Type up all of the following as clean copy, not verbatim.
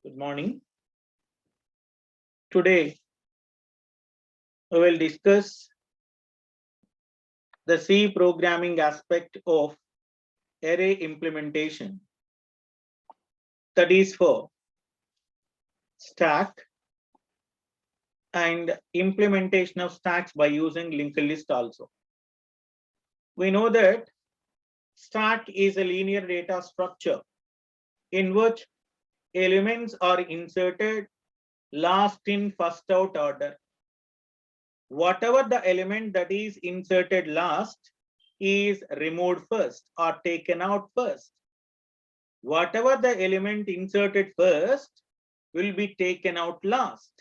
Good morning. Today, we will discuss the C programming aspect of array implementation. That is for stack and implementation of stacks by using linked list also. We know that stack is a linear data structure in which elements are inserted last in first out order. Whatever the element that is inserted last is removed first or taken out first. Whatever the element inserted first will be taken out last.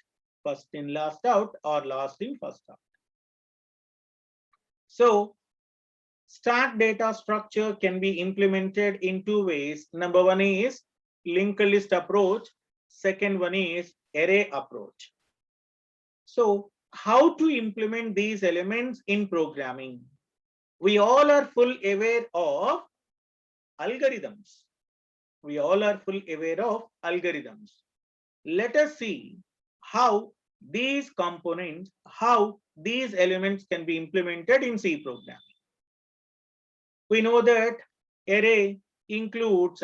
First in last out or last in first out. So stack data structure can be implemented in two ways. Number one is linked list approach. Second one is array approach. So how to implement these elements in programming? We all are full aware of algorithms. We all are full aware of algorithms. Let us see how these components, how these elements can be implemented in C programming. We know that array includes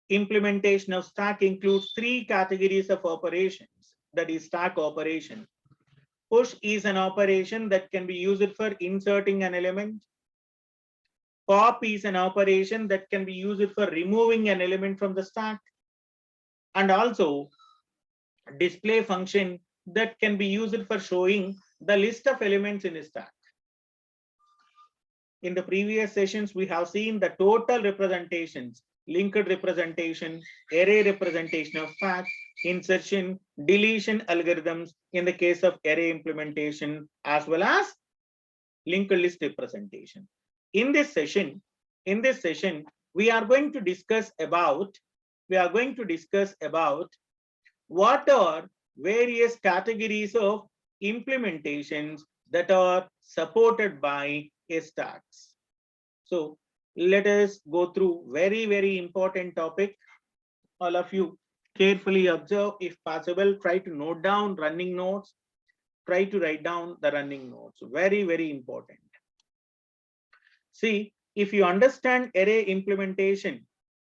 implementation of stack includes three categories of operations. That is stack operation. Push is an operation that can be used for inserting an element. Pop is an operation that can be used for removing an element from the stack. And also display function that can be used for showing the list of elements in a stack. In the previous sessions, we have seen the total representations, linked representation, array representation of stack, insertion, deletion algorithms in the case of array implementation, as well as linked list representation. In this session, we are going to discuss about what are various categories of implementations that are supported by a stacks. So let us go through very important topic. All of you carefully observe. If possible, try to note down running notes. Try to write down the running notes. Very important. See, if you understand array implementation,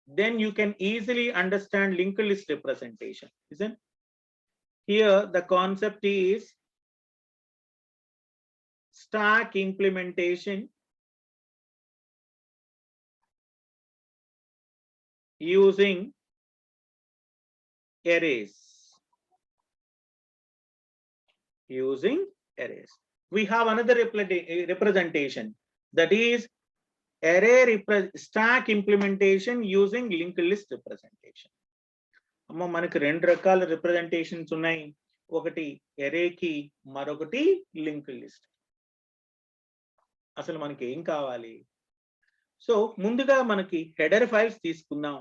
then you can easily understand linked list representation, isn't it? Here the concept is stack implementation using arrays. We have another representation, that is array stack implementation using linked list representation. అమ్మ మనకు రెండు రకాల representations ఉన్నాయి. ఒకటి ఎరేకి, మరొకటి link list. అసలు మనకి ఏం కావాలి? సో ముందుగా మనకి హెడర్ ఫైల్స్ తీసుకుందాం.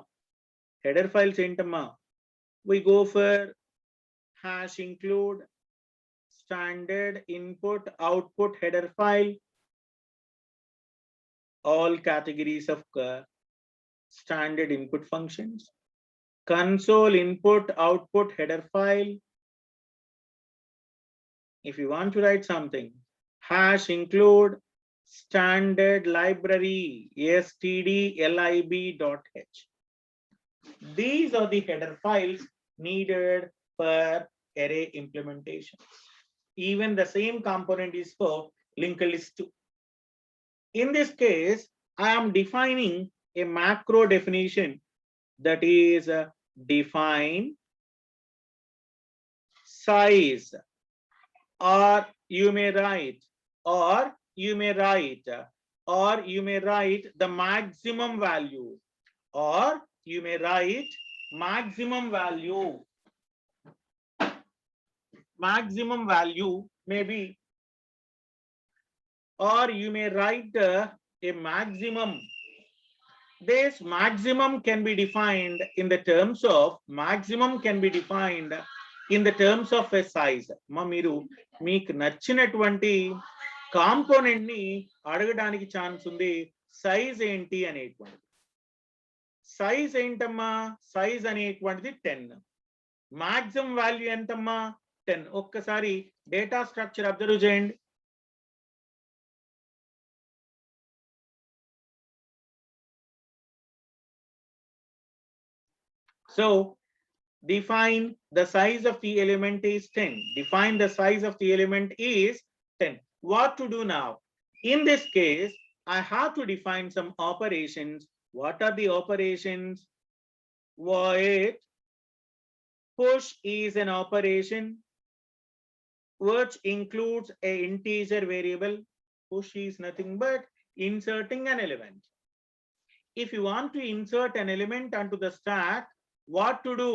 హెడర్ ఫైల్స్ ఏంటమ్మా? we go for hash include standard input output header file, all categories of standard input functions, console input output header file. If you want to write something, hash include standard library stdlib.h. These are the header files needed for array implementation. Even the same component is for linked list too. In this case, I am defining a macro definition, that is define size, or you may write the maximum value, or you may write maximum value maybe, or you may write a maximum. This maximum can be defined in the terms of a size. మీరు మీకు నచ్చినటువంటి component ని అడగడానికి chance ఉంది, size ఏంటి అనేటువంటి. Size ఏంటమ్మా, size అనేటువంటిది 10, మాక్సిమం వాల్యూ ఎంతమ్మా 10. ఒక్కసారి డేటా స్ట్రక్చర్ అబ్జర్వ్ చేయండి. So define the size of the element is 10. Define the size of the element is 10. What to do now? In this case, I have to define some operations. What are the operations? Void push is an operation which includes a integer variable. Push is nothing but inserting an element. If you want to insert an element onto the stack, what to do?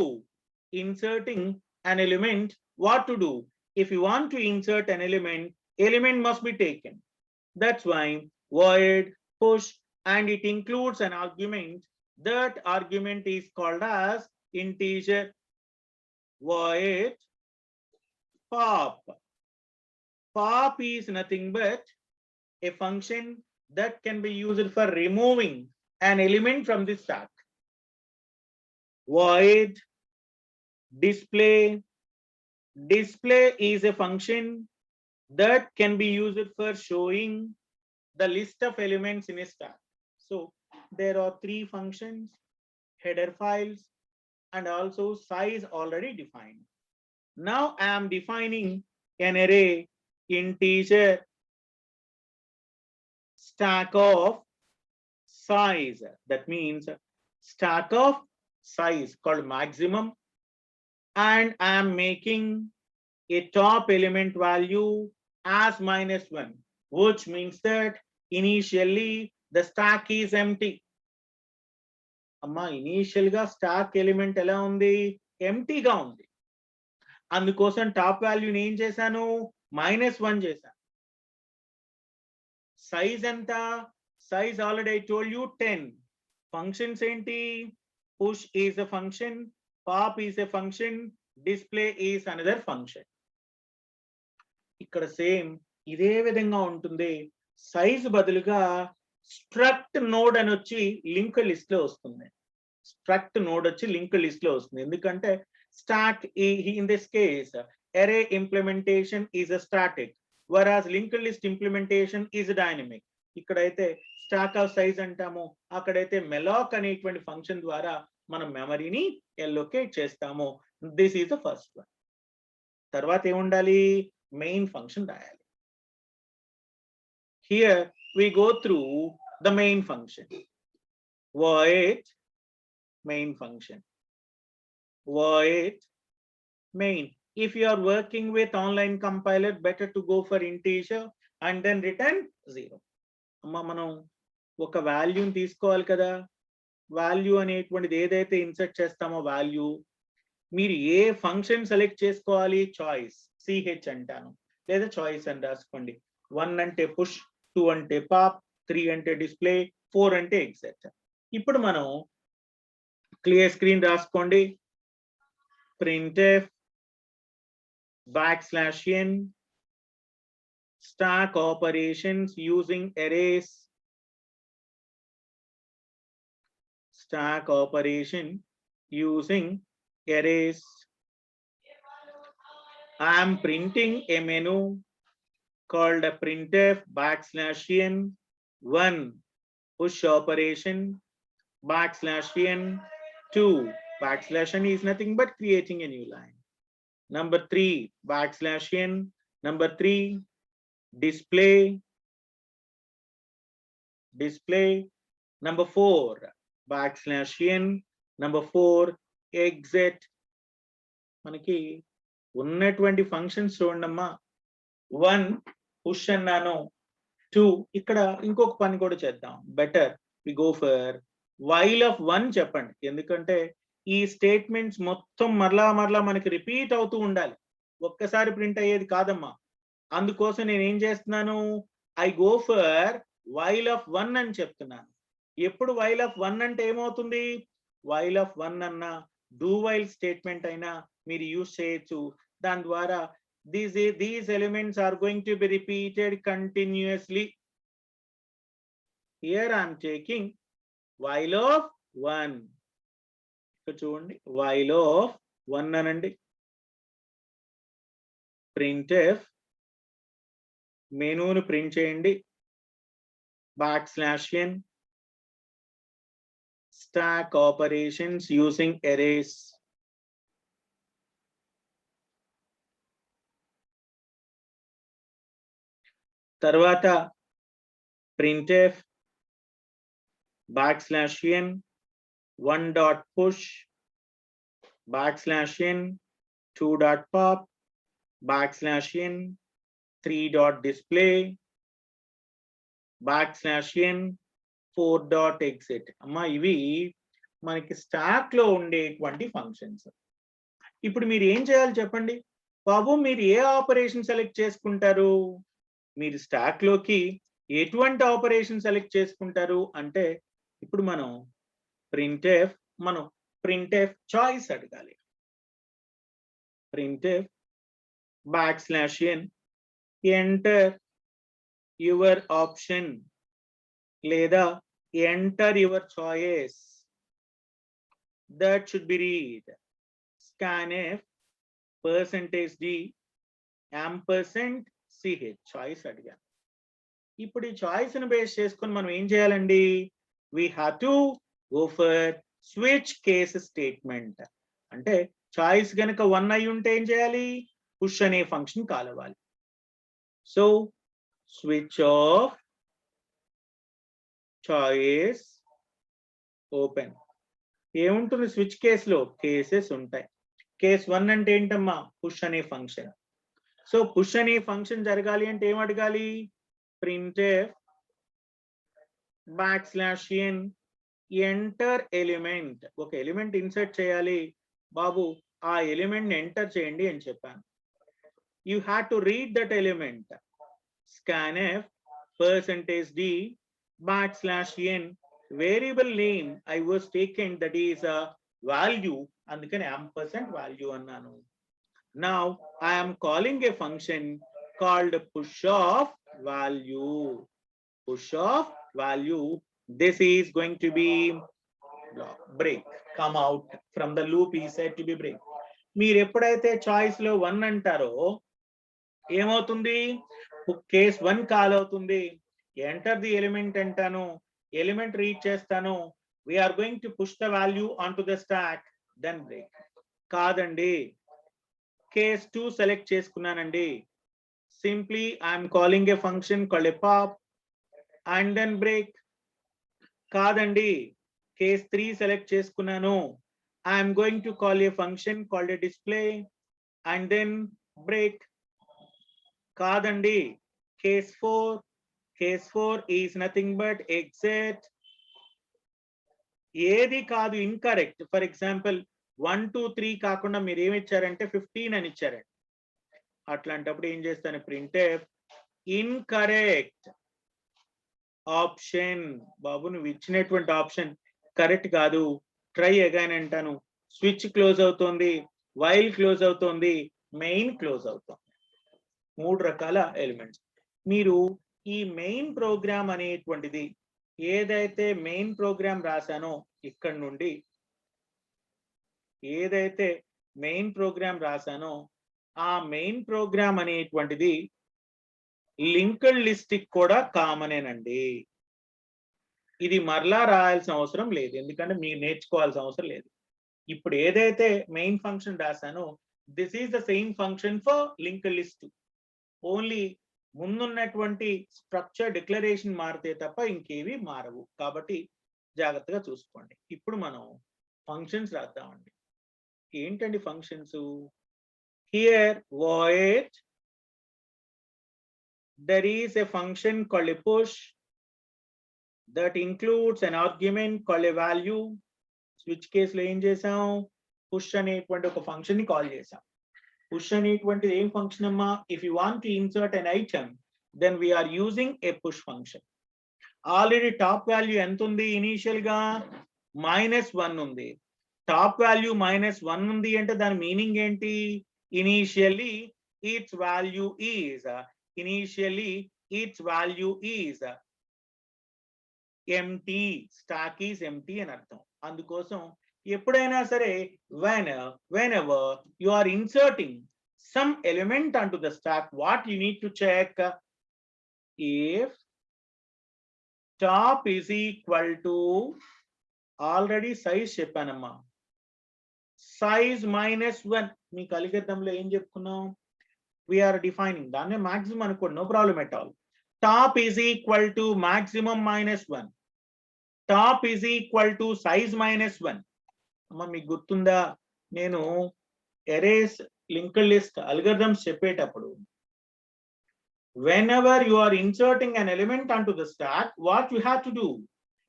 Inserting an element, what to do? If you want to insert an element must be taken. That's why void push, and it includes an argument. That argument is called as integer. Void pop. Pop is nothing but a function that can be used for removing an element from the stack. Void display. Display is a function that can be used for showing the list of elements in a stack. So there are three functions: header files and also size already defined. Now I am defining an array integer stack of size. That means stack of size called maximum, and I am making a top element value as -1, which means that initially the stack is empty. అమ్మా initial గా stock element ఎలా ఉంది, ఎంటీగా ఉంది. అందుకోసం top వాల్యూని ఏం చేశాను, -1 చేశాను. సైజ్ ఎంత, size already I told you 10. Functions ఏంటి, push is a function, pop is a function, display is another function. ఇక్కడ సేమ్ ఇదే విధంగా ఉంటుంది. సైజ్ బదులుగా స్ట్రక్ట్ నోడ్ అని వచ్చి లింక్ లిస్ట్ లో వస్తుంది. స్ట్రక్ట్ నోడ్ వచ్చి లింక్ లిస్ట్ లో వస్తుంది. ఎందుకంటే stock in this case array implementation is a static, whereas linked list implementation is dynamic. ఇక్కడైతే స్టాక్ ఆఫ్ సైజ్ అంటాము, అక్కడైతే మెలాక్ అనేటువంటి ఫంక్షన్ ద్వారా మనం మెమరీని ఎల్లొకేట్ చేస్తాము. This is the first one. తర్వాత ఏముండాలి, మెయిన్ ఫంక్షన్ రాయాలి. Here we go through the main function. Void main function. Void main. If you are working with online compiler, better to go for integer and then return 0. అమ్మా మనం ఒక వాల్యూని తీసుకోవాలి కదా. Value అనేటువంటిది ఏదైతే ఇన్సర్ట్ చేస్తామో వాల్యూ, మీరు ఏ ఫంక్షన్ సెలెక్ట్ చేసుకోవాలి, చాయిస్, సిహెచ్ అంటాను, లేదా చాయిస్ అని రాసుకోండి. 1 అంటే పుష్, 2 అంటే పాప్, 3 అంటే డిస్ప్లే, 4 అంటే ఎగ్జెట్. ఇప్పుడు మనం క్లియర్ స్క్రీన్ రాసుకోండి. printf \n stack operations using arrays. Stack operation using arrays. I am printing a menu called a printf \n 1 push operation \n 2 \n is nothing but creating a new line. Number 3 \n number 3 display. Number 4 \n number 4 exit. మనకి ఉన్నటువంటి functions చూడండమ్మా. 1 push అన్నాను, 2 ఇక్కడ ఇంకొక పని కూడా చేద్దాం. Better we go for while of 1 చెప్పండి. ఎందుకంటే ఈ స్టేట్మెంట్స్ మొత్తం మరలా మనకి రిపీట్ అవుతూ ఉండాలి, ఒక్కసారి ప్రింట్ అయ్యేది కాదమ్మా. అందుకోసం నేను ఏం చేస్తున్నాను, I go for while of 1 అని చెప్తున్నాను. ఎప్పుడు వైల్ ఆఫ్ 1 అంటే ఏమవుతుంది, వైల్ ఆఫ్ 1 అన్న డూ వైల్ స్టేట్మెంట్ అయినా మీరు యూజ్ చేయొచ్చు. దాని ద్వారా these elements are going to be repeated continuously. Here I am taking while of 1. ఇక్కడ చూడండి while of 1 అనండి. printf మెనూను ప్రింట్ చేయండి. \n stack operations using arrays. తర్వాత printf \n 1.push \n 2.pop \n 3.display \n 4.exit. అమ్మా ఇవి మనకి stock లో ఉండేటువంటి ఫంక్షన్స్. ఇప్పుడు మీరు ఏం చేయాలి చెప్పండి బాబు, మీరు ఏ ఆపరేషన్ సెలెక్ట్ చేసుకుంటారు? మీరు స్టాక్ లోకి ఎటువంటి ఆపరేషన్ సెలెక్ట్ చేసుకుంటారు అంటే ఇప్పుడు మనం printf చాయిస్ అడగాలి. printf \n enter your option లేదా enter your choice. That should be read scanf %d &ch choice అడిగాను. ఇప్పుడు ఈ చాయిస్ ని బేస్ చేసుకొని మనం ఏం చేయాలండి? we have to go for switch case statement. అంటే చాయిస్ గనక 1 అయి ఉంటే ఏం చేయాలి? పుష్ అనే ఫంక్షన్ కాల్ అవ్వాలి. So switch off choice open. ఏముంటుంది స్విచ్ కేసులో? కేసెస్ ఉంటాయి. కేస్ 1 అంటే ఏంటమ్మా? పుష్ అనే ఫంక్షన్. సో పుష్ అనే ఫంక్షన్ జరగాలి అంటే ఏం అడగాలి? printf \n enter element. ఒక ఎలిమెంట్ ఇన్సర్ట్ చేయాలి బాబు, ఆ ఎలిమెంట్ ఎంటర్ చేయండి అని చెప్పాను. You have to read that element. scanf %d \n variable name I was taken that is a value, అందుకని &value అన్నాను. Now I am calling a function called push of value. Push of value. This is going to be break. Come out from the loop is said to be break. మీరు ఎప్పుడైతే choice లో 1 అంటారో ఏమవుతుంది? Case 1 call అవుతుంది. Enter the element అంటాను, element read చేస్తాను. we are going to push the value onto the stack, then break. కాదండి, case 2 select చేసుకున్నానండి. Simply I'm calling A function called a pop and then break. కాదండి, case 3 select చేసుకున్నాను. I'm going to call A function called a display and then break. కాదండి, case 4 is nothing but exit. ఏది కాదు, incorrect. For example 1 2 3 కాకుండా మీరు ఏమి ఇచ్చారంటే 15 అని ఇచ్చారండి. అట్లాంటప్పుడు ఏం చేస్తాను? printf incorrect option. బాబు నువ్వు ఇచ్చినటువంటి ఆప్షన్ కరెక్ట్ కాదు, ట్రై అగైన్ అంటాను. స్విచ్ క్లోజ్ అవుతుంది, వైల్ క్లోజ్ అవుతుంది, మెయిన్ క్లోజ్ అవుతుంది. 3 రకాల ఎలిమెంట్స్. మీరు ఈ మెయిన్ ప్రోగ్రామ్ అనేటువంటిది ఏదైతే మెయిన్ ప్రోగ్రామ్ రాశానో ఇక్కడ నుండి ఏదైతే మెయిన్ ప్రోగ్రామ్ రాశానో ఆ మెయిన్ ప్రోగ్రామ్ అనేటువంటిది లింక్డ్ లిస్ట్ కూడా కామనేనండి. ఇది మరలా రాయాల్సిన అవసరం లేదు, ఎందుకంటే మీరు నేర్చుకోవాల్సిన అవసరం లేదు. ఇప్పుడు ఏదైతే మెయిన్ ఫంక్షన్ రాశానో this is the same function for linked list. Only ముందున్నటువంటి స్ట్రక్చర్ డిక్లరేషన్ మారితే తప్ప ఇంకేవి మారవు. కాబట్టి జాగ్రత్తగా చూసుకోండి. ఇప్పుడు మనం ఫంక్షన్స్ రాద్దామండి. ఏంటండి functions? Here void there is a function called a push that includes an argument called a value. Switch కేసులో ఏం చేసాం? పుష్ అనేటువంటి ఒక ఫంక్షన్ ని కాల్ చేసాం. పుష్ అనేటువంటిది ఏం ఫంక్షన్ అమ్మా? If you want to insert an item then we are using a push function. Already top value ఎంత ఉంది? ఇనీషియల్ గా -1 ఉంది. టాప్ వాల్యూ -1 ఉంది అంటే దాని మీనింగ్ ఏంటి? Initially its value is empty, stack is empty అని అర్థం. అందుకోసం ఎప్పుడైనా సరే whenever you are inserting some element onto the stack, what you need to check, if top is equal to, already size చెప్పానమ్మా, size -1. మీ కలిగద్దంలో ఏం చెప్పుకున్నాం, we are defining దాన్ని maximum అనుకోండి, no problem at all. Top is equal to maximum -1, top is equal to size -1. అమ్మ మీకు గుర్తుందా, నేను arrays linked list algorithms చెప్పేటప్పుడు whenever you are inserting an element onto the stack, what you have to do,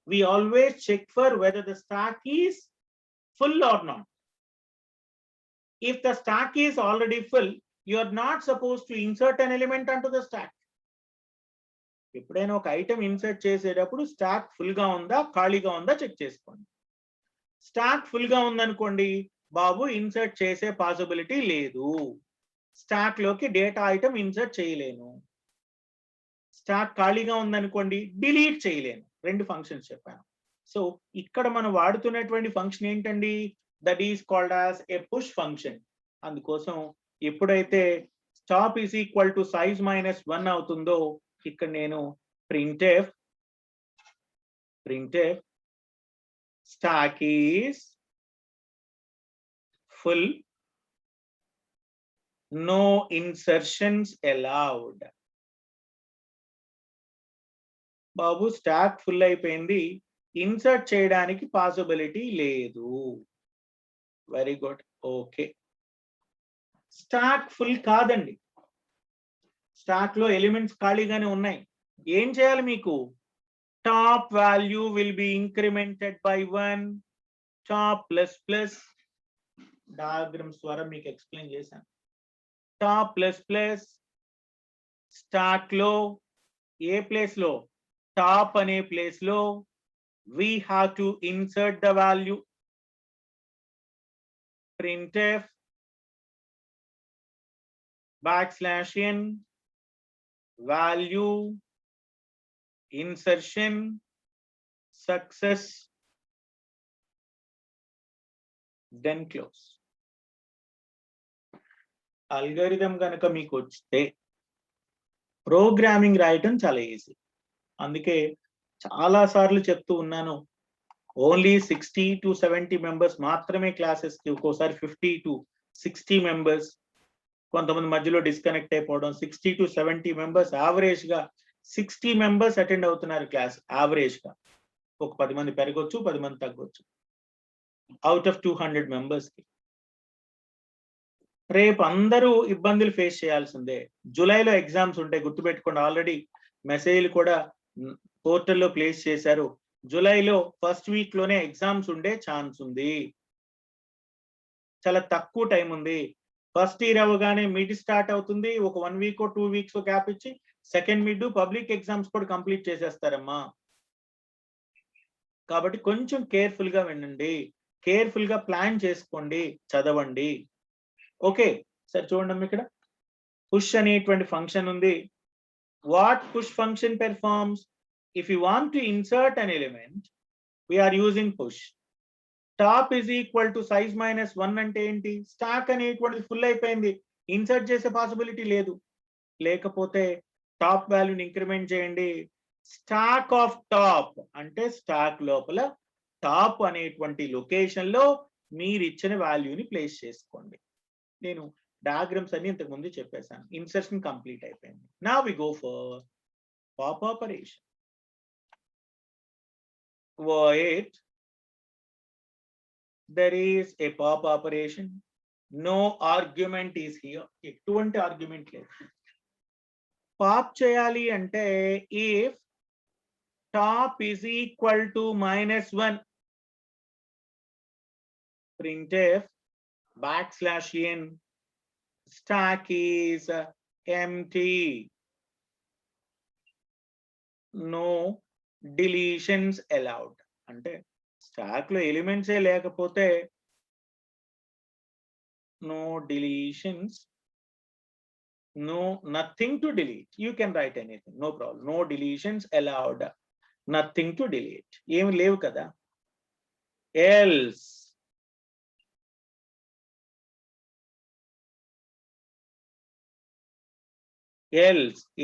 we always check for whether the stack is full or not. If the stack is already full, you are not supposed to insert an element onto the stack. ఎప్పుడైనా ఒక item insert చేసేటప్పుడు stock full గా ఉందా ఖాళీగా ఉందా check చేసుకోండి. Stock full గా ఉందనుకోండి, బాబు ఇన్సర్ట్ చేసే పాసిబిలిటీ లేదు, స్టాక్ లోకి డేటా ఐటమ్ ఇన్సర్ట్ చేయలేను. స్టాక్ ఖాళీగా ఉందనుకోండి, డిలీట్ చేయలేను. రెండు ఫంక్షన్స్ చెప్పాను. సో ఇక్కడ మనం వాడుతున్నటువంటి ఫంక్షన్ ఏంటండి, that is called as a push function. అందుకోసం ఎప్పుడైతే top is equal to size -1 అవుతుందో, ఇక్కడ నేను printf stack is full, no insertions allowed. Babu stock full అయిపోయింది, ఇన్సర్ట్ చేయడానికి పాసిబిలిటీ లేదు. Very good, okay. Stock full కాదండి, స్టాక్ లో ఎలిమెంట్స్ ఖాళీగానే ఉన్నాయి. ఏం చేయాలి మీకు, top value will B incremented by 1, top plus plus, diagrams ద్వారా మీకు ఎక్స్ప్లెయిన్ చేశాను. టాప్ ప్లస్ ప్లస్ స్టాక్ లో ఏ ప్లేస్ లో, టాప్ అనే ప్లేస్ లో we have to insert the value. printf \n value insertion success, then close. Algorithm కనుక మీకు వస్తే ప్రోగ్రామింగ్ రాయటం చాలా ఈజీ. అందుకే చాలా సార్లు చెప్తూ ఉన్నాను, ఓన్లీ 60 to 70 మెంబర్స్ మాత్రమే క్లాసెస్ కి, ఒక్కోసారి 50 to 60 మెంబర్స్, కొంతమంది మధ్యలో డిస్కనెక్ట్ అయిపోవడం. 60 to 70 మెంబర్స్ యావరేజ్ గా 60 మెంబర్స్ అటెండ్ అవుతున్నారు క్లాస్ యావరేజ్ గా. ఒక 10 మంది పెరగొచ్చు, 10 మంది తగ్గొచ్చు, అవుట్ ఆఫ్ 200 మెంబర్స్ కి. రేపు అందరూ ఇబ్బందులు ఫేస్ చేయాల్సిందే. జూలైలో ఎగ్జామ్స్ ఉంటాయి, గుర్తుపెట్టుకోండి. ఆల్రెడీ మెసేజ్లు కూడా పోర్టల్లో ప్లేస్ చేశారు. జూలైలో ఫస్ట్ వీక్ లోనే ఎగ్జామ్స్ ఉండే ఛాన్స్ ఉంది. చాలా తక్కువ టైం ఉంది. ఫస్ట్ ఇయర్ అవగానే మిడ్ స్టార్ట్ అవుతుంది, ఒక 1 వీక్ 2 వీక్స్ గ్యాప్ ఇచ్చి సెకండ్ మిడ్ పబ్లిక్ ఎగ్జామ్స్ కూడా కంప్లీట్ చేసేస్తారమ్మా. కాబట్టి కొంచెం కేర్ఫుల్ గా వినండి, కేర్ఫుల్ గా ప్లాన్ చేసుకోండి, చదవండి. ఓకే సరే, చూడండి ఇక్కడ పుష్ అనేటువంటి ఫంక్షన్ ఉంది. What push function performs, if you want to insert an element, we are using push. Top is equal to size -1 అంటే ఏంటి, స్టాక్ అనేటువంటిది ఫుల్ అయిపోయింది, ఇన్సర్ట్ చేసే పాసిబిలిటీ లేదు. లేకపోతే టాప్ వాల్యూని ఇంక్రిమెంట్ చేయండి. స్టాక్ ఆఫ్ టాప్ అంటే స్టాక్ లోపల టాప్ అనేటువంటి లొకేషన్ లో మీరు ఇచ్చిన వాల్యూని ప్లేస్ చేసుకోండి. నేను డయాగ్రామ్స్ అన్ని ఇంతకు ముందు చెప్పేశాను. ఇన్సర్షన్ కంప్లీట్ అయిపోయింది. Now we go for pop operation. void there is a pop operation, no argument is here, ఎటువంటి ఆర్గ్యుమెంట్ లేదు. పాప్ చేయాలి అంటే if top is equal to -1, printf \n stack is empty, no deletions allowed. అంటే stock లో ఎలిమెంట్సే లేకపోతే no deletions, nothing to delete. You can write anything, no problem. No deletions allowed, nothing to delete. ఏమి లేవు కదా. else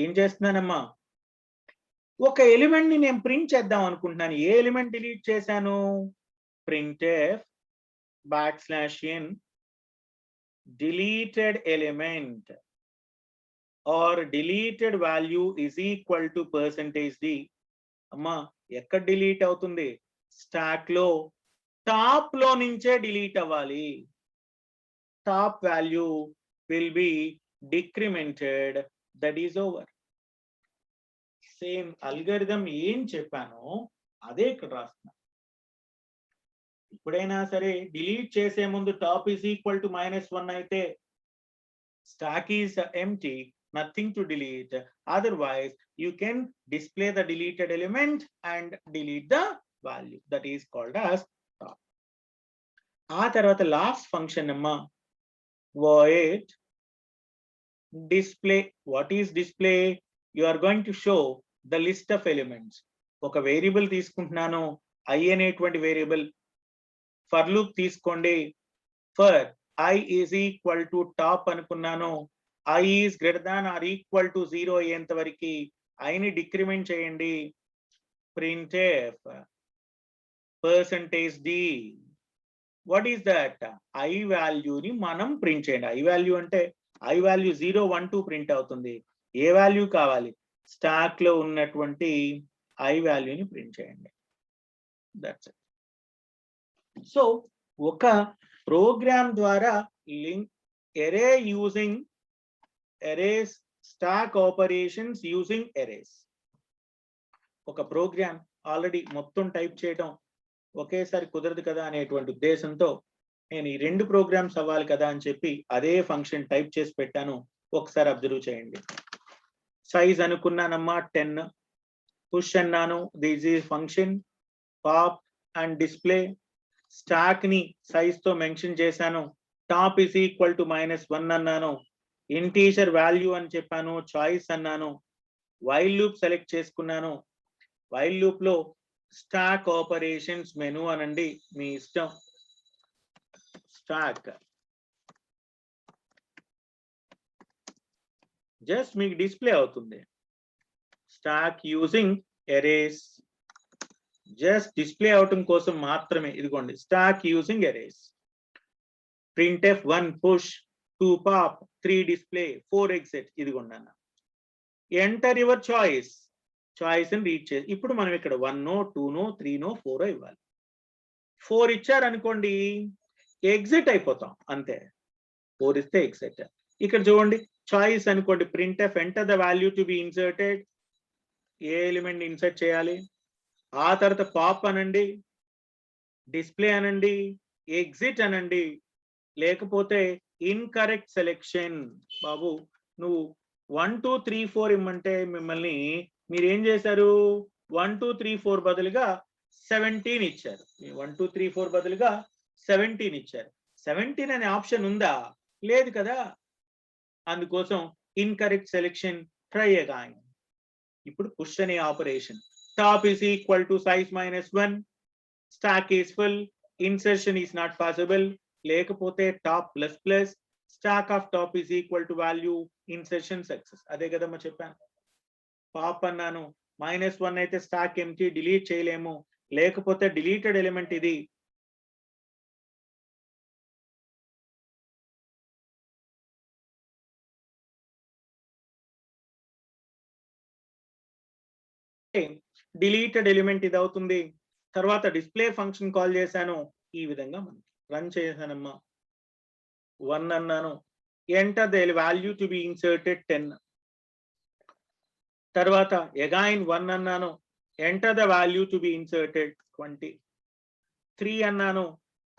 ఏం చేస్తున్నానమ్మా, ఒక element ని నేను ప్రింట్ చేద్దాం అనుకుంటున్నాను. ఏ ఎలిమెంట్ డిలీట్ చేశాను? printf \n deleted element or deleted value is equal to %d. అమ్మా ఎక్కడ డిలీట్ అవుతుంది? స్టాక్ లో టాప్ లో నుంచే డిలీట్ అవ్వాలి. Top value will be decremented, that is over. Same algorithm ఏం చెప్పానో అదే ఇక్కడ రాస్తున్నా. ఎప్పుడైనా సరే డిలీట్ చేసే ముందు టాప్ ఈజ్ ఈక్వల్ టు -1 అయితే stock is empty, nothing to delete. Otherwise you can display the deleted element and delete the value, that is called as top. ఆ తర్వాత లాస్ట్ ఫంక్షన్ అమ్మా void display. What is display? You are going to show the list of elements. ఒక variable తీసుకుంటున్నాను, i అనేటువంటి variable. For loop తీసుకోండి, for i is equal to top అనుకున్నాను, i is greater than or equal to 0 అయ్యేంత వరకు i ని decrement చేయండి. printf %d. What is that? i వాల్యూని మనం ప్రింట్ చేయండి. i వాల్యూ అంటే i వాల్యూ 0, 1, 2 ప్రింట్ అవుతుంది. ఏ వాల్యూ కావాలి? స్టాక్ లో ఉన్నటువంటి i వాల్యూని ప్రింట్ చేయండి. That's it. సో ఒక ప్రోగ్రామ్ ద్వారా link array using arrays, stack operations using arrays. ఒక ప్రోగ్రామ్ ఆల్రెడీ మొత్తం టైప్ చేయడం ఒకేసారి కుదరదు కదా అనేటువంటి ఉద్దేశంతో నేను ఈ 2 ప్రోగ్రామ్స్ అవ్వాలి కదా అని చెప్పి అదే ఫంక్షన్ టైప్ చేసి పెట్టాను. ఒకసారి అబ్జర్వ్ చేయండి. సైజ్ అనుకున్నానమ్మా 10, పుష్ అన్నాను, this is function pop and display. Stock ని సైజ్ తో మెన్షన్ చేశాను, టాప్ ఈజ్ ఈక్వల్ టు -1 అన్నాను, ఇంటీజర్ వాల్యూ అని చెప్పాను, చాయిస్ అన్నాను, వైల్ లూప్ సెలెక్ట్ చేసుకున్నాను. వైల్ లూప్ లో స్టాక్ ఆపరేషన్స్ మెను అనండి, మీ ఇష్టం. స్టాక్ జస్ట్ మీకు డిస్ప్లే అవుతుంది. Stock using arrays, just display అవటం కోసం మాత్రమే. ఇదిగోండి stock using arrays. printf 1 push, 2 pop, 3 display, 4 exit. ఇదిగోండి అన్న. Enter your choice. చాయిస్ ని రీడ్ చేసి ఇప్పుడు మనం ఇక్కడ 1, 2, 3, 4 ఇవ్వాలి. 4 ఇచ్చారనుకోండి ఎగ్జిట్ అయిపోతాం అంతే. 4 ఇస్తే ఎగ్జిట్. ఇక్కడ చూడండి చాయిస్ అనుకోండి, printf enter the value to be inserted. A element insert చేయాలి? ఆ తర్వాత పాప్ అనండి, డిస్ప్లే అనండి, ఎగ్జిట్ అనండి, లేకపోతే ఇన్కరెక్ట్ సెలెక్షన్. బాబు నువ్వు 1, 2, 3, 4 ఇమ్మంటే మిమ్మల్ని మీరు ఏం చేశారు? 1, 2, 3, 4 బదులుగా 17 ఇచ్చారు. 1, 2, 3, 4 బదులుగా 17 ఇచ్చారు. 17 అనే ఆప్షన్ ఉందా? లేదు కదా. అందుకోసం ఇన్కరెక్ట్ సెలెక్షన్, ట్రై అగైన్. ఇప్పుడు పుష్ అనే operation, top is equal to size -1, stack is full, insertion is not possible, లేకపోతే top ++, stack of top is equal to value, insertion success. అదే కదమ్మా చెప్పాను. పాప్ అన్నాను, -1 అయితే స్టాక్ ఎంప్టీ, డిలీట్ చేయలేము, లేకపోతే డిలీటెడ్ ఎలిమెంట్ ఇది. డిలీటెడ్ ఎలిమెంట్ ఇది అవుతుంది. తర్వాత డిస్ప్లే ఫంక్షన్ కాల్ చేశాను, ఈ విధంగా మనం రన్ చేశానమ్మా. 1 అన్నాను, enter the value to be inserted 10. తర్వాత అగైన్ 1 అన్నాను, enter the value to be inserted 20. 3 అన్నాను,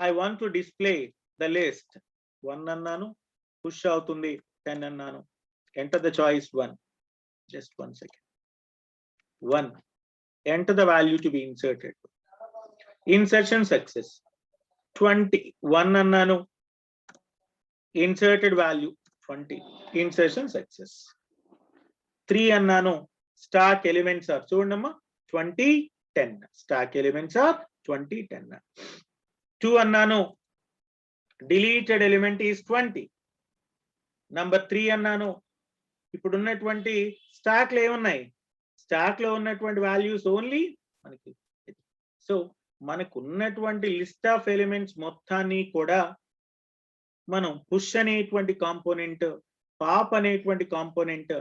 I want to display the list. 1 అన్నాను, పుష్ అవుతుంది. 10 అన్నాను, enter the choice 1. Just 1 second. 1, enter the value to be inserted. Insertion success. 20, 1 అన్నాను, inserted value 20, insertion success. 3 అన్నాను, stack elements are చూడమ్మా 20, 10. Stack elements are 20, 10. 2 అన్నాను, deleted element is 20. Number 3 అన్నాను, ఇప్పుడు ఉన్నటువంటి స్టాక్ లో ఏమున్నాయి, స్టాక్ లో ఉన్నటువంటి వాల్యూస్ ఓన్లీ మనకి. సో మనకు ఉన్నటువంటి లిస్ట్ ఆఫ్ ఎలిమెంట్స్ మొత్తాన్ని కూడా మనం పుష్ అనేటువంటి కాంపోనెంట్, పాప్ అనేటువంటి కాంపోనెంట్,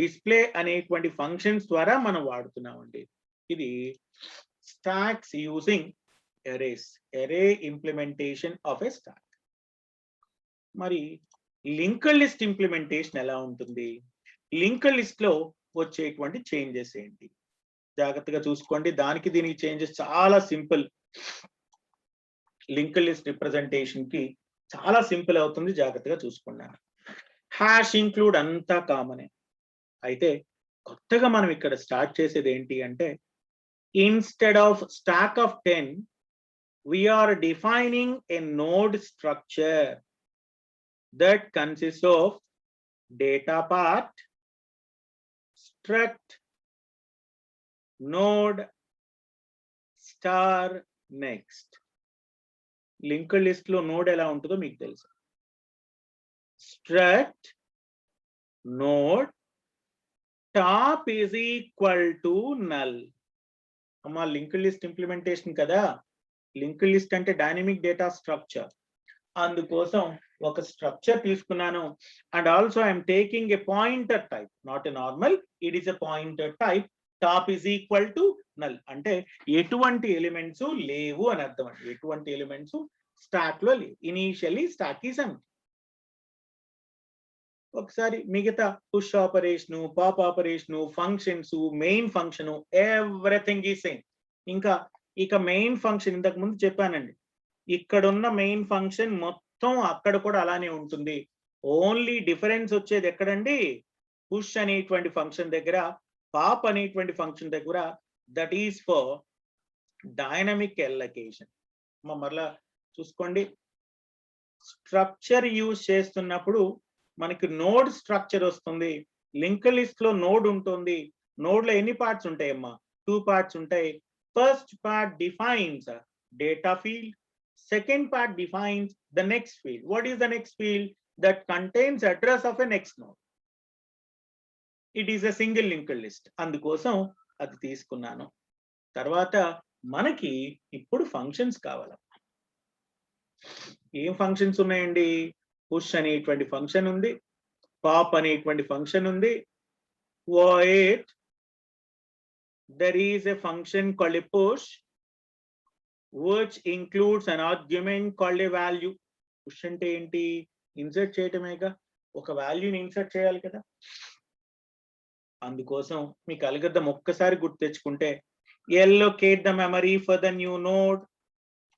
డిస్ప్లే అనేటువంటి ఫంక్షన్స్ ద్వారా మనం వాడుతున్నామండి. ఇది స్టాక్స్ యూజింగ్ అరేస్, అరే ఇంప్లిమెంటేషన్ ఆఫ్ ఎ స్టాక్. మరి లింక్డ్ లిస్ట్ ఇంప్లిమెంటేషన్ ఎలా ఉంటుంది, లింక్డ్ లిస్ట్ లో వచ్చేటువంటి చేంజెస్ ఏంటి జాగ్రత్తగా చూసుకోండి. దానికి దీనికి చేంజెస్ చాలా సింపుల్. లింక్డ్ లిస్ట్ రిప్రజెంటేషన్ కి చాలా సింపుల్ అవుతుంది, జాగ్రత్తగా చూసుకున్నాను. హ్యాష్ ఇంక్లూడ్ అంతా కామనే. అయితే కొత్తగా మనం ఇక్కడ స్టార్ట్ చేసేది ఏంటి అంటే, instead of stack of 10 we're defining a node structure that consists of data part, struct, node, star, next. Linked list లో నోడ్ ఎలా ఉంటుందో మీకు తెలుసు. struct, node, top is equal to null. అమ్మా లింక్డ్ లిస్ట్ ఇంప్లిమెంటేషన్ కదా, linked list అంటే dynamic data structure. అందుకోసం ఒక స్ట్రక్చర్ తీసుకున్నాను, and also I'm taking a pointer type, not a normal, it is a pointer type. Top is equal to null అంటే ఎటువంటి elements లేవు అని అర్థం అండి. ఎటువంటి ఎలిమెంట్స్ స్టాక్ లో లేవు. Initially stock is empty. ఒకసారి మిగతా push operation, pop operation, functions, main function, everything is same. ఇక మెయిన్ ఫంక్షన్ ఇంతకు ముందు చెప్పానండి, ఇక్కడున్న మెయిన్ ఫంక్షన్ మొత్తం అక్కడ కూడా అలానే ఉంటుంది. ఓన్లీ డిఫరెన్స్ వచ్చేది ఎక్కడండి, పుష్ అనేటువంటి ఫంక్షన్ దగ్గర, పాప్ అనేటువంటి ఫంక్షన్ దగ్గర. That is for dynamic allocation. మరలా చూసుకోండి, స్ట్రక్చర్ యూజ్ చేస్తున్నప్పుడు మనకి నోడ్ స్ట్రక్చర్ వస్తుంది. లింక్డ్ లిస్ట్ లో నోడ్ ఉంటుంది. నోడ్ లో ఎన్ని పార్ట్స్ ఉంటాయమ్మా, 2 పార్ట్స్ ఉంటాయి. First part defines data field. Second part defines the next field. What is the next field? That contains address of a next node. It is a single linked list. అందుకోసం అది తీసుకున్నాను. తర్వాత మనకి ఇప్పుడు functions కావాలి. ఏం functions ఉన్నాయండి, push అనేటువంటి ఫంక్షన్ ఉంది, పాప్ అనేటువంటి ఫంక్షన్ ఉంది. void there is a function called a push which includes an argument called a value. Push అంటే ఏంటి, ఇన్సర్ట్ చేయటమేగా, ఒక వాల్యూని ఇన్సర్ట్ చేయాలి కదా. అందుకోసం మీకు అల్గోరిథం ఒక్కసారి గుర్తు తెచ్చుకుంటే, allocate the memory for the new node.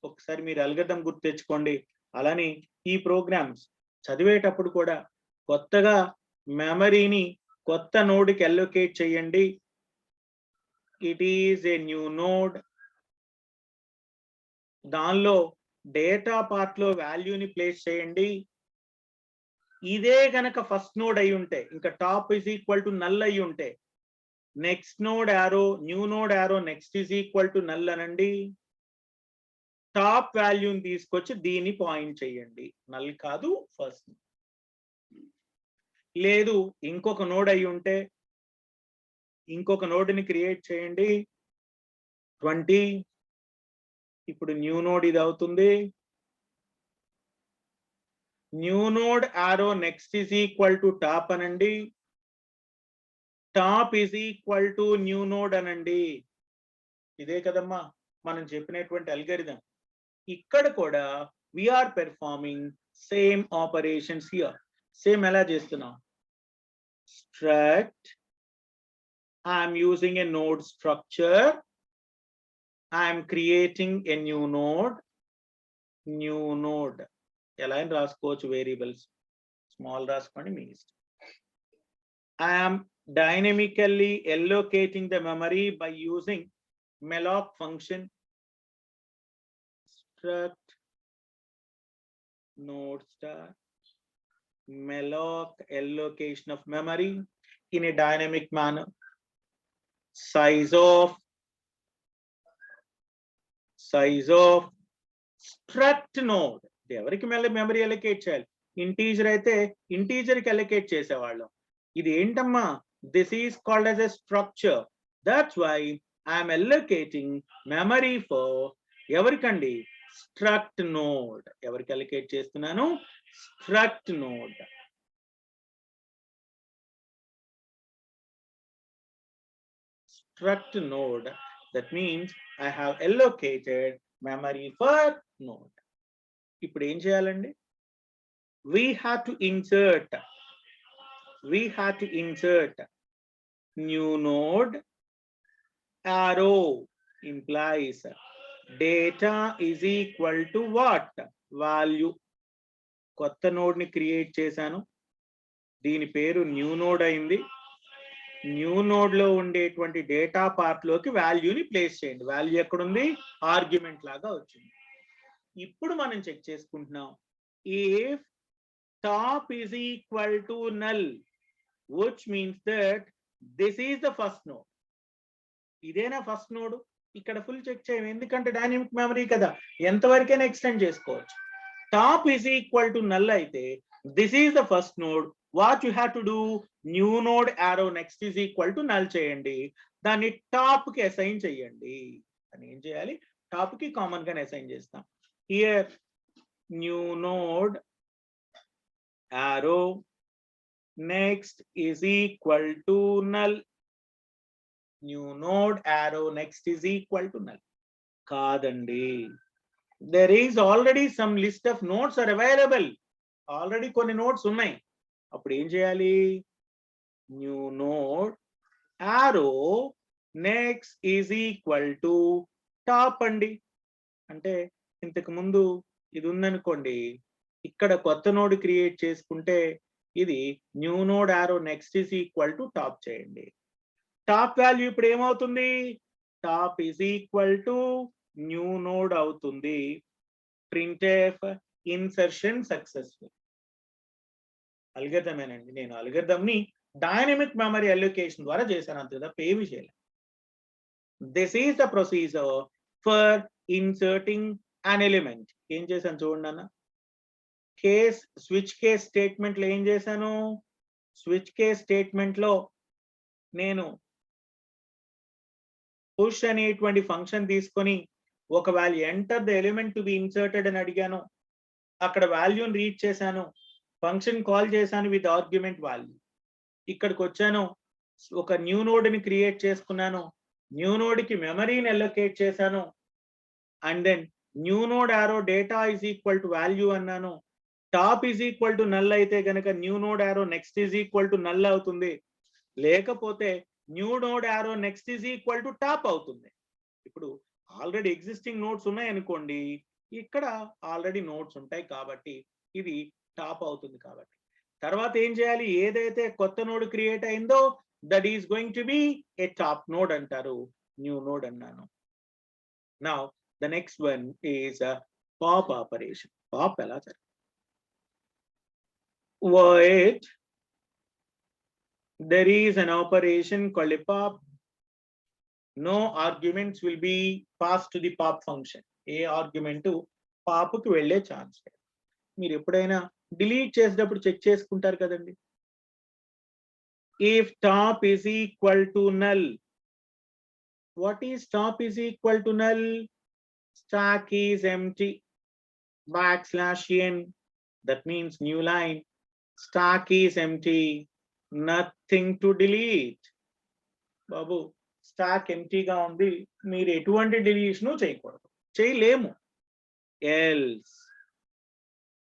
ఒకసారి మీరు అల్గోరిథం గుర్తు తెచ్చుకోండి. అలానే ఈ ప్రోగ్రామ్స్ చదివేటప్పుడు కూడా కొత్తగా మెమరీని కొత్త నోడ్కి allocate చేయండి. It is a new node. దానిలో డేటా పార్ట్ లో వాల్యూని ప్లేస్ చేయండి. ఇదే గనక ఫస్ట్ నోడ్ అయి ఉంటే, ఇంకా top is equal to null అయి ఉంటే, next node arrow, new node arrow, next is equal to null అనండి. టాప్ వాల్యూని తీసుకొచ్చి దీన్ని పాయింట్ చేయండి. నల్ కాదు ఫస్ట్. లేదు ఇంకొక నోడ్ అయి ఉంటే, ఇంకొక నోడ్ని క్రియేట్ చేయండి 20. ఇప్పుడు న్యూ నోడ్ ఇది అవుతుంది. New node arrow next is equal to top అనండి. Top is equal to new node అనండి. ఇదే కదమ్మా మనం చెప్పినటువంటి అల్గోరిథం. ఇక్కడ కూడా we're performing same operations here. Same ఎలా చేస్తున్నాం, struct, I'm using a node structure, I'm creating a new node. ఎలా అని రాసుకోవచ్చు, వేరియబుల్స్ స్మాల్ రాసుకోండి మీ ఇష్టం. I am dynamically allocating the memory by using malloc function. Struct node star malloc allocation of memory in a dynamic manner. Size of struct node ఎవరికి memory allocate చేయాలి? Integer అయితే integer కి allocate చేసేవాళ్ళం. ఇది ఏంటమ్మా? This is called as a structure. That's why I'm allocating memory for ఎవరికండి? Struct node. ఎవరికి allocate చేస్తున్నాను? Struct node. Struct node. That means I have allocated memory for node. ఇప్పుడు ఏం చేయాలండి? We have to insert new node. Arrow implies data is equal to what? Value. కొత్త node ని create చేశాను. దీని పేరు న్యూ నోడ్ అయింది. న్యూ నోడ్ లో ఉండేటువంటి డేటా పార్ట్ లోకి వాల్యూని ప్లేస్ చేయండి. వాల్యూ ఎక్కడుంది? ఆర్గ్యుమెంట్ లాగా వచ్చింది. ఇప్పుడు మనం చెక్ చేసుకుంటున్నాం. If top is equal to null, which means that this is the first node. ఇదేనా ఫస్ట్ నోడ్? ఇక్కడ ఫుల్ చెక్ చేయం, ఎందుకంటే డైనమిక్ మెమరీ కదా, ఎంతవరకైనా ఎక్స్టెండ్ చేసుకోవచ్చు. Top is equal to null అయితే this is the first node. What you have to do? New node arrow next is equal to null చేయండి. దాన్ని టాప్ కి అసైన్ చేయండి. అని ఏం చేయాలి? టాప్ కి కామన్ గా అసైన్ చేస్తాం. Here new node arrow next is equal to null. New node arrow next is equal to null. కాదండి, there is already some list of nodes are available. Already కొన్ని notes ఉన్నాయి. అప్పుడు ఏం చేయాలి? New node arrow next is equal to top అండి. అంటే ఇంతకు ముందు ఇది ఉందనుకోండి, ఇక్కడ కొత్త నోడ్ క్రియేట్ చేసుకుంటే ఇది new node arrow next is equal to top చేయండి. టాప్ వాల్యూ ఇప్పుడు ఏమవుతుంది? Top is equal to new node అవుతుంది. printf insertion successful. అల్గరిథమేనండి. నేను అల్గరిథం ని డైనమిక్ మెమరీ అలొకేషన్ ద్వారా చేశాను, అంతే తప్ప ఏమీ చేయలేదు. This is the procedure for inserting an element. ఏం చేశాను చూడండి అన్న. కేస్ స్విచ్ కేస్ స్టేట్మెంట్ లో ఏం చేశాను? స్విచ్ కేస్ స్టేట్మెంట్ లో నేను పుష్ అనేటువంటి ఫంక్షన్ తీసుకొని ఒక value enter the element to be inserted అని అడిగాను. అక్కడ వాల్యూని రీడ్ చేశాను. ఫంక్షన్ కాల్ చేశాను విత్ ఆర్గ్యుమెంట్ వాల్యూ. ఇక్కడికి వచ్చాను, ఒక న్యూ నోడ్ ని క్రియేట్ చేసుకున్నాను. న్యూ నోడ్ కి మెమరీని అలొకేట్ చేశాను. And then new node arrow data is equal to value అన్నాను. Top is equal to null అయితే కనుక new node arrow next is equal to null అవుతుంది. లేకపోతే new node arrow next is equal to top అవుతుంది. ఇప్పుడు already existing notes ఉన్నాయి అనుకోండి, ఇక్కడ ఆల్రెడీ నోట్స్ ఉంటాయి కాబట్టి ఇది టాప్ అవుతుంది. కాబట్టి తర్వాత ఏం చేయాలి? ఏదైతే కొత్త నోడ్ క్రియేట్ అయిందో that is going to be A top node అంటారు. న్యూ నోడ్ అన్నాను. Now the next one is pop operation. Pop ఎలా జరుగుతుంది? Wait, there is an operation called a pop. No arguments will be passed to the pop function. A argument pop కి వెళ్ళే chance లేదు. మీరు ఎప్పుడైనా delete చేసేటప్పుడు check చేసుకుంటారు కదండి. If top is equal to null, what is top is equal to null? Stack is empty \n, that means new line. Stack is empty, nothing to delete. Babu stock ఎంప్టీగా ఉంది, మీరు ఎటువంటి deletion చేయకూడదు, చేయలేము. Else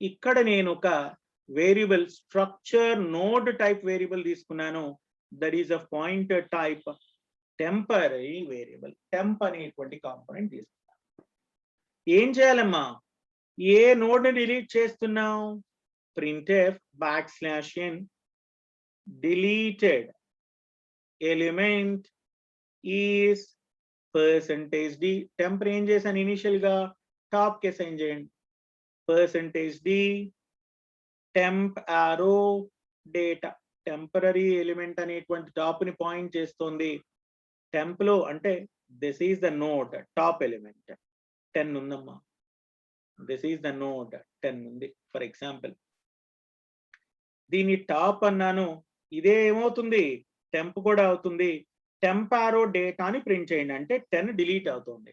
ఇక్కడ నేను ఒక variable structure node type variable తీసుకున్నాను. That is a pointer type temporary variable. Temp అనేటువంటి కాంపోనెంట్ తీసుకున్నాను. ఏం చేయాలమ్మా? ఏ నోడ్ ని డిలీట్ చేస్తున్నావు? printf \n deleted element is %d. Temp ఏం చేశాను? ఇనిషియల్ గా టాప్ కి అసైన్ చేయండి. %d temp arrow data. Temporary element అనేటువంటి టాప్ ని పాయింట్ చేస్తుంది. టెంప్ లో అంటే this is the node top element 10 ఉందమ్మా. This is the node 10 ఉంది ఫర్ ఎగ్జాంపుల్. దీని టాప్ అన్నాను, ఇదే ఏమవుతుంది టెంప్ కూడా అవుతుంది. టెంప్ ఆరో డేటాని ప్రింట్ చేయండి అంటే 10 డిలీట్ అవుతుంది.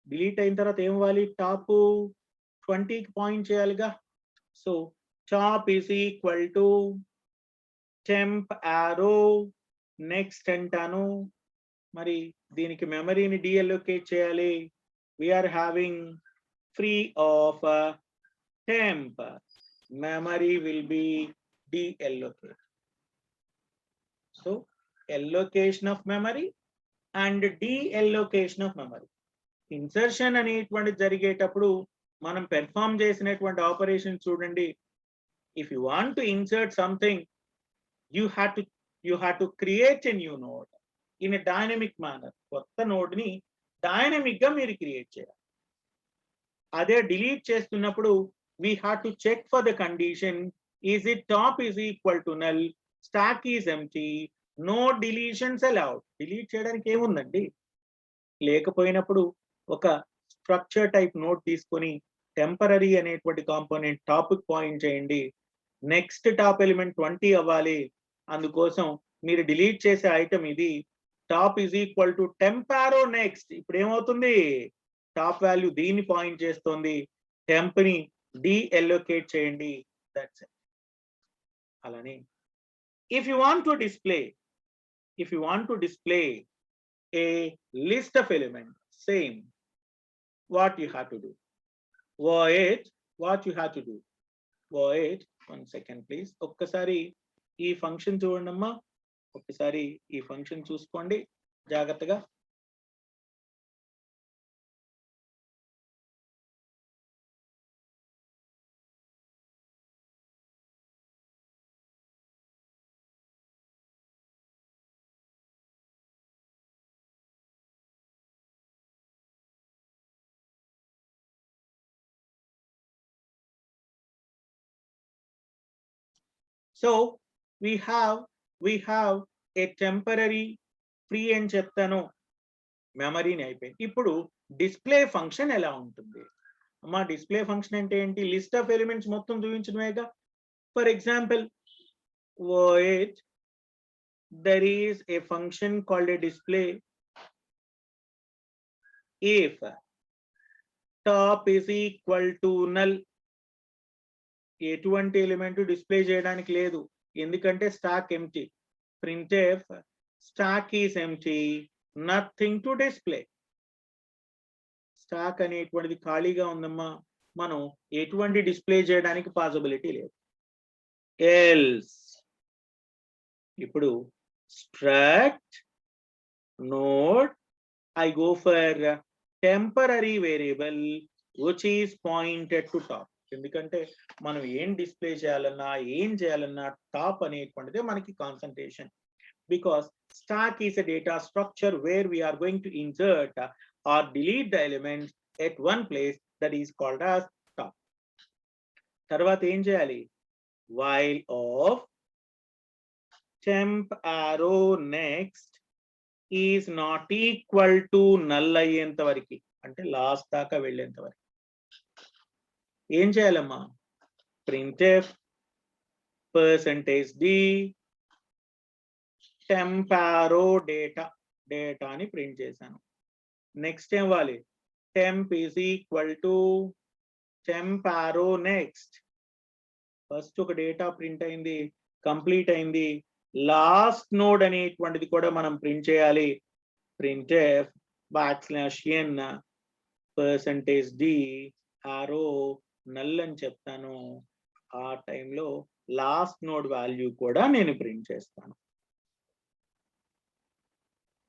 డిలీట్ అయిన తర్వాత ఏం ఇవ్వాలి, టాప్ 20కి పాయింట్ చేయాలిగా. So top is equal to temp arrow next అంటాను. మరి దీనికి మెమరీని డీఅలోకేట్ చేయాలి. We're having free of temp, memory will be deallocate. So allocation of memory and deallocation of memory. Insertion అనేటువంటి జరిగేటప్పుడు మనం పెర్ఫామ్ చేసినటువంటి ఆపరేషన్ చూడండి. If you want to insert something, you have to create a new node in a dynamic manner. కొత్త node ని dynamic గా మీరు create చేయాలి. అదే డిలీట్ చేస్తున్నప్పుడు we have to check for the condition, is it top is equal to null, stack is empty, no deletions allowed. Delete చేయడానికి ఏముందండి, లేకపోయినప్పుడు ఒక స్ట్రక్చర్ టైప్ నోట్ తీసుకొని టెంపరరీ అనేటువంటి కాంపోనెంట్ టాప్ పాయింట్ చేయండి. నెక్స్ట్ టాప్ ఎలిమెంట్ 20 అవ్వాలి. అందుకోసం మీరు డిలీట్ చేసే ఐటమ్ ఇది. Top is equal to temp arrow next. ఇప్పుడు ఏమవుతుంది, టాప్ వాల్యూ దీన్ని పాయింట్ చేస్తుంది. టెంప్ ని డీఅలోకేట్ చేయండి. That's it. అలానే if you want to display a list of elements, same what you have to do, void one second please. ఒక్కసారి ఈ function చూడండి అమ్మా, ఒక్కసారి ఈ ఫంక్షన్ చూసుకోండి జాగ్రత్తగా. So we have a temporary free అని చెప్తాను, మెమరీని అయిపోయింది. ఇప్పుడు డిస్ప్లే ఫంక్షన్ ఎలా ఉంటుంది అమ్మా? డిస్ప్లే ఫంక్షన్ అంటే ఏంటి, లిస్ట్ ఆఫ్ ఎలిమెంట్స్ మొత్తం చూపించడమేగా. For example void there is a function called a display if top is equal to null. ఎటువంటి ఎలిమెంట్ డిస్ప్లే చేయడానికి లేదు, ఎందుకంటే stock empty. printf stock is empty, nothing to display. Stock అనేటువంటిది ఖాళీగా ఉందమ్మా, మనం ఎటువంటి డిస్ప్లే చేయడానికి పాసిబిలిటీ లేదు. ఎల్స్ ఇప్పుడు struct node I go for temporary variable which is pointed to top. ఎందుకంటే మనం ఏం డిస్ప్లే చేయాలన్నా ఏం చేయాలన్నా టాప్ అనేటువంటిదే మనకి concentration. Because stack is a data structure where we're going to insert or delete the elements at one place, that is called as top. తర్వాత ఏం చేయాలి, while of temp arrow next is not equal to null అయ్యేంత వరకు, అంటే last దాకా వెళ్ళేంత వరకు ఏం చేయాలమ్మా, printf %d temp arrow data అని ప్రింట్ చేశాను. నెక్స్ట్ ఏం ఇవ్వాలి, temp is equal to temp arrow next. First ఒక డేటా ప్రింట్ అయింది, కంప్లీట్ అయింది. లాస్ట్ నోడ్ అనేటువంటిది కూడా మనం ప్రింట్ చేయాలి. printf \n %d arrow null అని చెప్తాను. ఆ టైంలో లాస్ట్ నోడ్ వాల్యూ కూడా నేను ప్రింట్ చేస్తాను.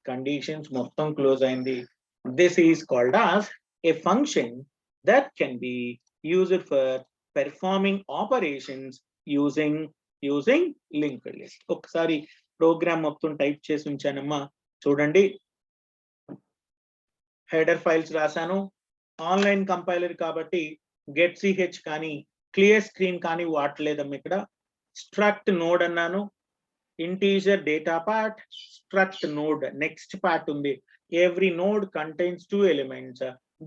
కండిషన్స్ మొత్తం క్లోజ్ అయింది. This is called as a function that can be used for performing operations using linked list. ఒకసారి ప్రోగ్రామ్ మొత్తం టైప్ చేసి ఉంచానమ్మా, చూడండి. హెడర్ ఫైల్స్ రాశాను. ఆన్లైన్ కంపైలర్ కాబట్టి getch కానీ క్లియర్ స్క్రీన్ కానీ వాడలేదమ్మా. ఇక్కడ struct node అన్నాను, integer data part, struct node next part ఉంది. Every node contains 2 elements,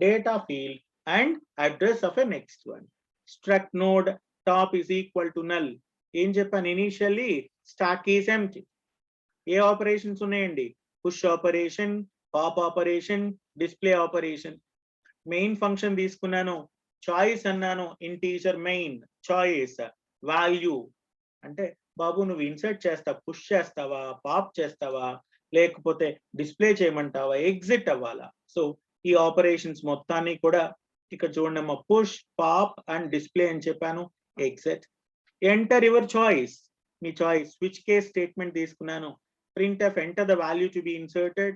data field and address of a next one. Struct node top is equal to null. ఏం చెప్పాను initially stack is empty. ఏ operations ఉన్నాయండి? Push operation, pop operation, display operation. Main function తీసుకున్నాను, choice అన్నాను, integer main choice value. అంటే బాబు నువ్వు insert చేస్తావా, పుష్ చేస్తావా, పాప్ చేస్తావా, లేకపోతే డిస్ప్లే చేయమంటావా, ఎగ్జిట్ అవ్వాలా? సో ఈ ఆపరేషన్స్ మొత్తాన్ని కూడా ఇక్కడ చూడండి అమ్మా, పుష్, పాప్ అండ్ డిస్ప్లే అని చెప్పాను, exit. Enter your choice, me choice. Switch case statement తీసుకున్నాను, printf enter the value to be inserted,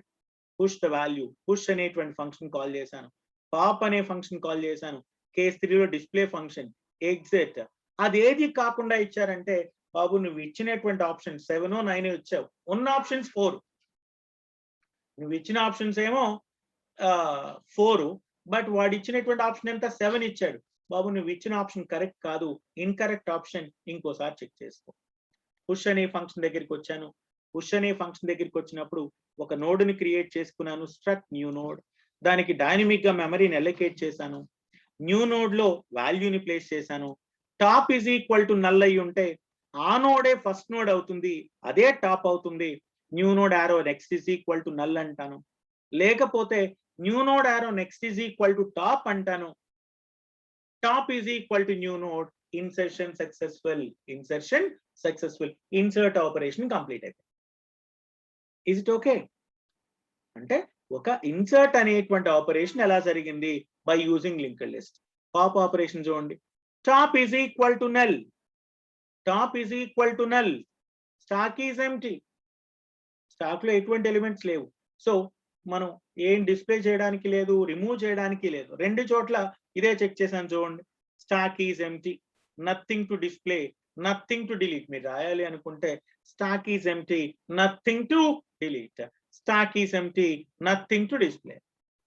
push the value, push అనేటువంటి ఫంక్షన్ కాల్ చేశాను, పాప్ అనే ఫంక్షన్ కాల్ చేశాను, కేస్ 3 లో డిస్ప్లే ఫంక్షన్, ఎగ్జిట్. అది ఏది కాకుండా ఇచ్చారంటే బాబు నువ్వు ఇచ్చినటువంటి ఆప్షన్ 7 9 ఇచ్చావు, ఉన్న ఆప్షన్స్ 4. నువ్వు ఇచ్చిన ఆప్షన్స్ ఏమో 4, బట్ వాడు ఇచ్చినటువంటి ఆప్షన్ ఎంత 7 ఇచ్చాడు. బాబు నువ్వు ఇచ్చిన ఆప్షన్ కరెక్ట్ కాదు, ఇన్కరెక్ట్ ఆప్షన్, ఇంకోసారి చెక్ చేసుకో. పుష్ అనే ఫంక్షన్ దగ్గరికి వచ్చాను, పుష్ అనే ఫంక్షన్ దగ్గరికి వచ్చినప్పుడు ఒక నోడ్ ని క్రియేట్ చేసుకున్నాను, స్ట్రక్ట్ న్యూ నోడ్. దానికి డైనమిక్ గా మెమరీని అలొకేట్ చేశాను, న్యూ నోడ్ లో వాల్యూని ప్లేస్ చేశాను. Top is equal to null అయి ఉంటే ఆ నోడే ఫస్ట్ నోడ్ అవుతుంది, అదే టాప్ అవుతుంది. New node arrow next is equal to null అంటాను, లేకపోతే new node arrow next is equal to top అంటాను. Top is equal to new node, insertion successful, insertion successful, insert operation complete అయిపోయింది. Is it okay? అంటే ఒక insert అనేటువంటి operation ఎలా జరిగింది? By using linked list. Pop operation చూడండి, top is equal to null, top is equal to null, stack is empty, stack లో ఎటువంటి elements లేవు. సో మనం ఏం డిస్ప్లే చేయడానికి లేదు, రిమూవ్ చేయడానికి లేదు, రెండు చోట్ల ఇదే చెక్ చేశాను చూడండి. Stock is empty, nothing to display, nothing to delete. మీరు రాయాలి అనుకుంటే stock is empty, nothing to delete, stack is empty, nothing to display.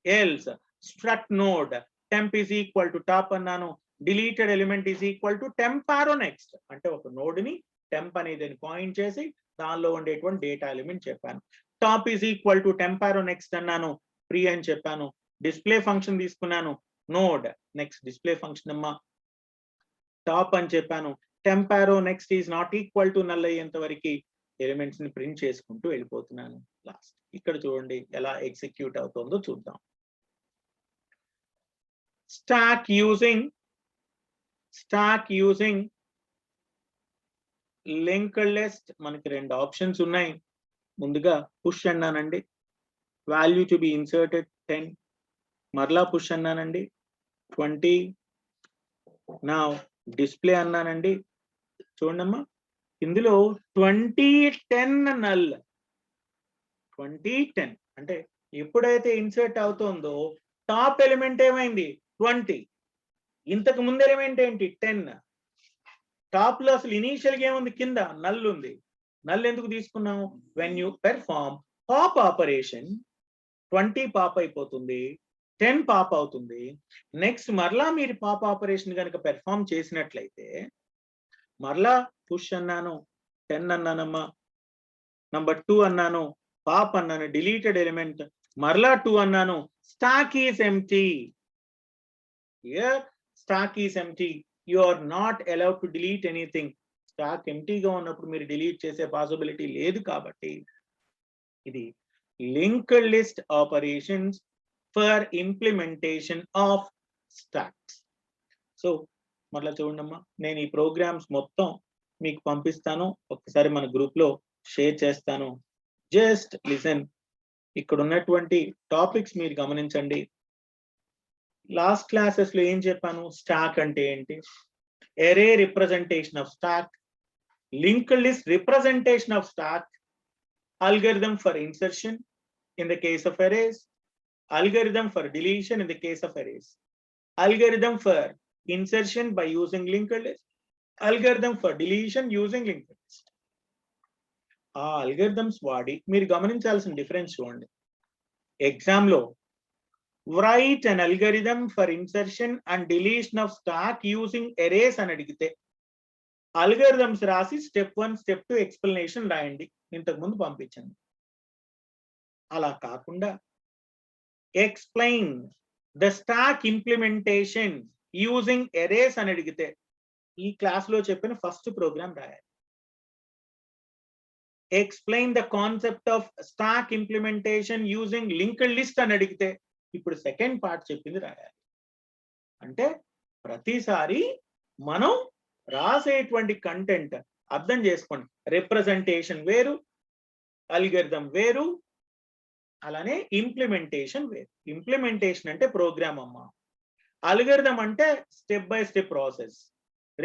Else struct node temp is equal to top అన్నాను, deleted element is equal to temp arrow next. అంటే ఒక node ని temp అనేది point చేసి దానిలో ఉండేటువంటి data element చెప్పాను. Top is equal to temp arrow next అన్నాను, ఫ్రీ అని చెప్పాను. డిస్ప్లే ఫంక్షన్ తీసుకున్నాను, నోడ్ నెక్స్ట్ డిస్ప్లే ఫంక్షన్ అమ్మా, టాప్ అని చెప్పాను. temp arrow next is not equal to null అయ్యేంత వరకు ఎలిమెంట్స్ ని ప్రింట్ చేసుకుంటూ వెళ్ళిపోతున్నాను. లాస్ట్ ఇక్కడ చూడండి ఎలా ఎగ్జిక్యూట్ అవుతుందో చూద్దాం. Stock using linked list. మనకి రెండు ఆప్షన్స్ ఉన్నాయి. ముందుగా పుష్ అన్నానండి, వాల్యూ టు బి ఇన్సర్టెడ్ 10, మరలా పుష్ అన్నానండి 20. నా డిస్ప్లే అన్నానండి, చూడమ్మా ఇందులో 20 10 నల్, 20 10 అంటే ఎప్పుడైతే ఇన్సర్ట్ అవుతుందో టాప్ ఎలిమెంట్ ఏమైంది 20, ఇంతకు ముందు ఎలిమెంట్ ఏంటి 10. టాప్ లో అసలు ఇనీషియల్ గా ఏముంది, కింద నల్ ఉంది. నల్ ఎందుకు తీసుకున్నాము? When you perform pop operation 20 pop అయిపోతుంది, 10 పాప్ అవుతుంది. నెక్స్ట్ మరలా మీరు పాప్ ఆపరేషన్ కనుక పెర్ఫార్మ్ చేసినట్లయితే మరలా పుష్ అన్నాను 10 అన్నానమ్మా, నంబర్ 2 అన్నాను, పాప్ అన్నాను, డిలీటెడ్ ఎలిమెంట్, మరలా 2 అన్నాను, stack is empty. Here stack is empty, you are not allowed to delete anything. Stack ఎంప్టీగా ఉన్నప్పుడు మీరు డిలీట్ చేసే పాసిబిలిటీ లేదు కాబట్టి ఇది linked list operations for implementation of stacks. So మరలా చూడండమ్మా, నేను ఈ ప్రోగ్రామ్స్ మొత్తం మీకు పంపిస్తాను, ఒక్కసారి మన గ్రూప్ లో షేర్ చేస్తాను. Just listen. ఇక్కడ ఉన్నటువంటి టాపిక్స్ మీరు గమనించండి. లాస్ట్ క్లాసెస్ లో ఏం చెప్పాను? స్టాక్ అంటే ఏంటి, array representation of stack, linked list representation of stack, algorithm for insertion in the case of arrays, algorithm for deletion in the case of arrays, algorithm for insertion by using linked list, algorithm for deletion using linked list. ఆ algorithms వాడి మీరు గమనించాల్సిన difference చూడండి. Exam లో write an algorithm for insertion and deletion of stack using arrays అని అడిగితే algorithms రాసి step 1 step 2 explanation రాయండి, ఇంతకు ముందు పంపించండి. అలా కాకుండా explain the stock implementation using erase అని అడిగితే ఈ క్లాస్ లో చెప్పిన ఫస్ట్ ప్రోగ్రామ్ రాయాలి. Explain the concept of stock implementation using linked list అని అడిగితే ఇప్పుడు సెకండ్ పార్ట్ చెప్పింది రాయాలి. అంటే ప్రతిసారి మనం రాసేటువంటి కంటెంట్ అర్థం చేసుకోండి. రిప్రజెంటేషన్ వేరు, అల్గోరిథం వేరు, అలానే ఇంప్లిమెంటేషన్ వేరు. ఇంప్లిమెంటేషన్ అంటే ప్రోగ్రామ్ అమ్మా, అల్గోరిథం అంటే step by step process,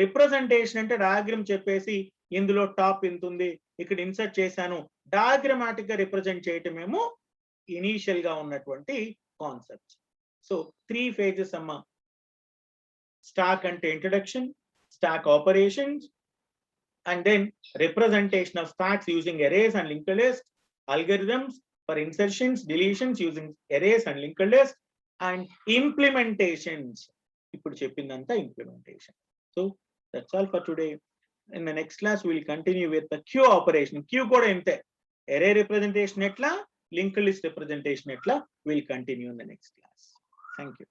representation అంటే డయాగ్రామ్ చెప్పేసి ఇందులో టాప్ ఇంత ఉంది, ఇక్కడ ఇన్సర్ట్ చేశాను, డయాగ్రమాటిక్ గా రిప్రజెంట్ చేయటమేమో ఇనీషియల్ గా ఉన్నటువంటి కాన్సెప్ట్. సో 3 phases అమ్మా. స్టాక్ అంటే introduction, stock operations, and then representation of stacks using arrays and linked list, algorithms for insertions, deletions using arrays and linked list, and implementations. ఇప్పుడు చెప్పిందంతా implementation. So that's all for today. In the next class we will continue with the queue operation. Queue కూడా ఇంతే, array representation ఎట్లా, linked list representation ఎట్లా, we'll continue in the next class. Thank you.